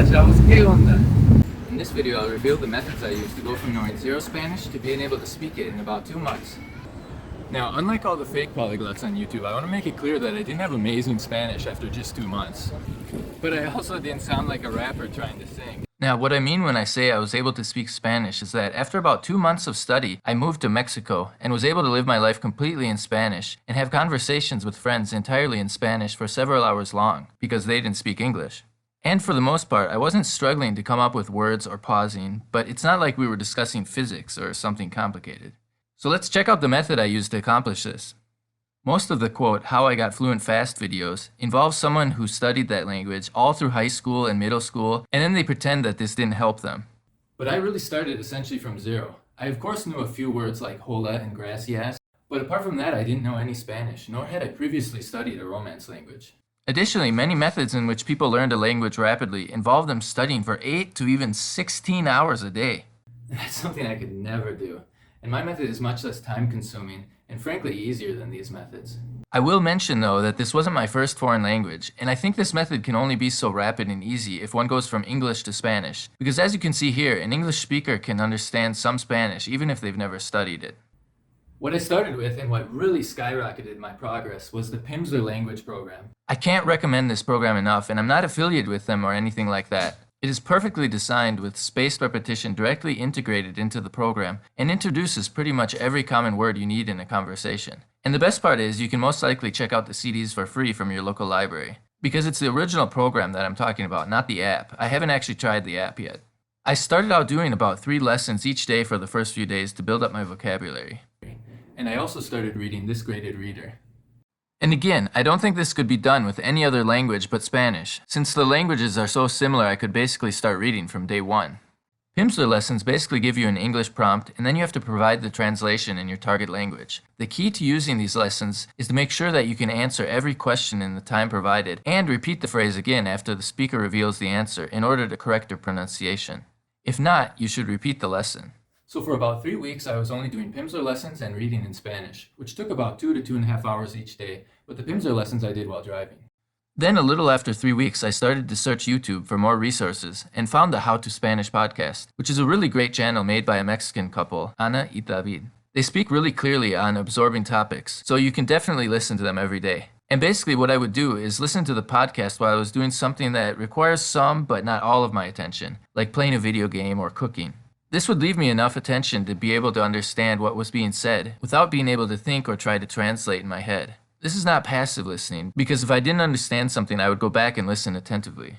chavos, ¿qué onda? In this video, I'll reveal the methods I use to go from knowing zero Spanish to being able to speak it in about 2 months. Now, unlike all the fake polyglots on YouTube, I want to make it clear that I didn't have amazing Spanish after just 2 months. But I also didn't sound like a rapper trying to sing. Now, what I mean when I say I was able to speak Spanish is that after about 2 months of study, I moved to Mexico and was able to live my life completely in Spanish and have conversations with friends entirely in Spanish for several hours long because they didn't speak English. And for the most part, I wasn't struggling to come up with words or pausing, but it's not like we were discussing physics or something complicated. So let's check out the method I used to accomplish this. Most of the quote, "How I Got Fluent Fast" videos involve someone who studied that language all through high school and middle school, and then they pretend that this didn't help them. But I really started essentially from zero. I of course knew a few words like hola and gracias, but apart from that I didn't know any Spanish, nor had I previously studied a Romance language. Additionally, many methods in which people learned a language rapidly involve them studying for 8 to even 16 hours a day. That's something I could never do, and my method is much less time-consuming and frankly easier than these methods. I will mention though that this wasn't my first foreign language, and I think this method can only be so rapid and easy if one goes from English to Spanish, because as you can see here, an English speaker can understand some Spanish even if they've never studied it. What I started with and what really skyrocketed my progress was the Pimsleur language program. I can't recommend this program enough, and I'm not affiliated with them or anything like that. It is perfectly designed with spaced repetition directly integrated into the program and introduces pretty much every common word you need in a conversation. And the best part is you can most likely check out the CDs for free from your local library. Because it's the original program that I'm talking about, not the app. I haven't actually tried the app yet. I started out doing about 3 lessons each day for the first few days to build up my vocabulary. And I also started reading this graded reader. And again, I don't think this could be done with any other language but Spanish. Since the languages are so similar, I could basically start reading from day 1. Pimsleur lessons basically give you an English prompt, and then you have to provide the translation in your target language. The key to using these lessons is to make sure that you can answer every question in the time provided, and repeat the phrase again after the speaker reveals the answer in order to correct their pronunciation. If not, you should repeat the lesson. So for about 3 weeks, I was only doing Pimsleur lessons and reading in Spanish, which took about 2 to 2.5 hours each day, but the Pimsleur lessons I did while driving. Then a little after 3 weeks, I started to search YouTube for more resources and found the How to Spanish podcast, which is a really great channel made by a Mexican couple, Ana y David. They speak really clearly on absorbing topics, so you can definitely listen to them every day. And basically what I would do is listen to the podcast while I was doing something that requires some but not all of my attention, like playing a video game or cooking. This would leave me enough attention to be able to understand what was being said without being able to think or try to translate in my head. This is not passive listening, because if I didn't understand something, I would go back and listen attentively.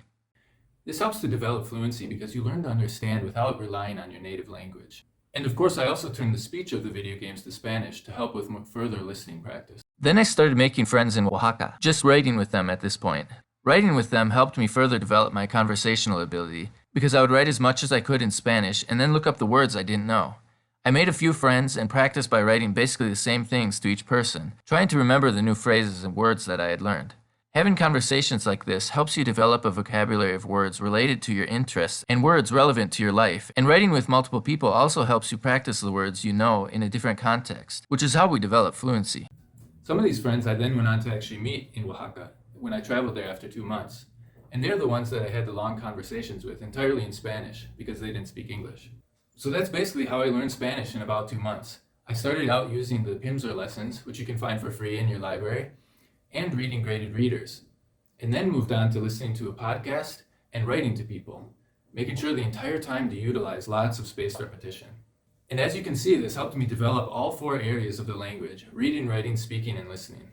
This helps to develop fluency because you learn to understand without relying on your native language. And of course, I also turned the speech of the video games to Spanish to help with further listening practice. Then I started making friends in Oaxaca, just writing with them at this point. Writing with them helped me further develop my conversational ability, because I would write as much as I could in Spanish and then look up the words I didn't know. I made a few friends and practiced by writing basically the same things to each person, trying to remember the new phrases and words that I had learned. Having conversations like this helps you develop a vocabulary of words related to your interests and words relevant to your life, and writing with multiple people also helps you practice the words you know in a different context, which is how we develop fluency. Some of these friends I then went on to actually meet in Oaxaca when I traveled there after 2 months. And they're the ones that I had the long conversations with entirely in Spanish because they didn't speak English. So that's basically how I learned Spanish in about 2 months. I started out using the Pimsleur lessons, which you can find for free in your library, and reading graded readers. And then moved on to listening to a podcast and writing to people, making sure the entire time to utilize lots of spaced repetition. And as you can see, this helped me develop all 4 areas of the language: reading, writing, speaking, and listening.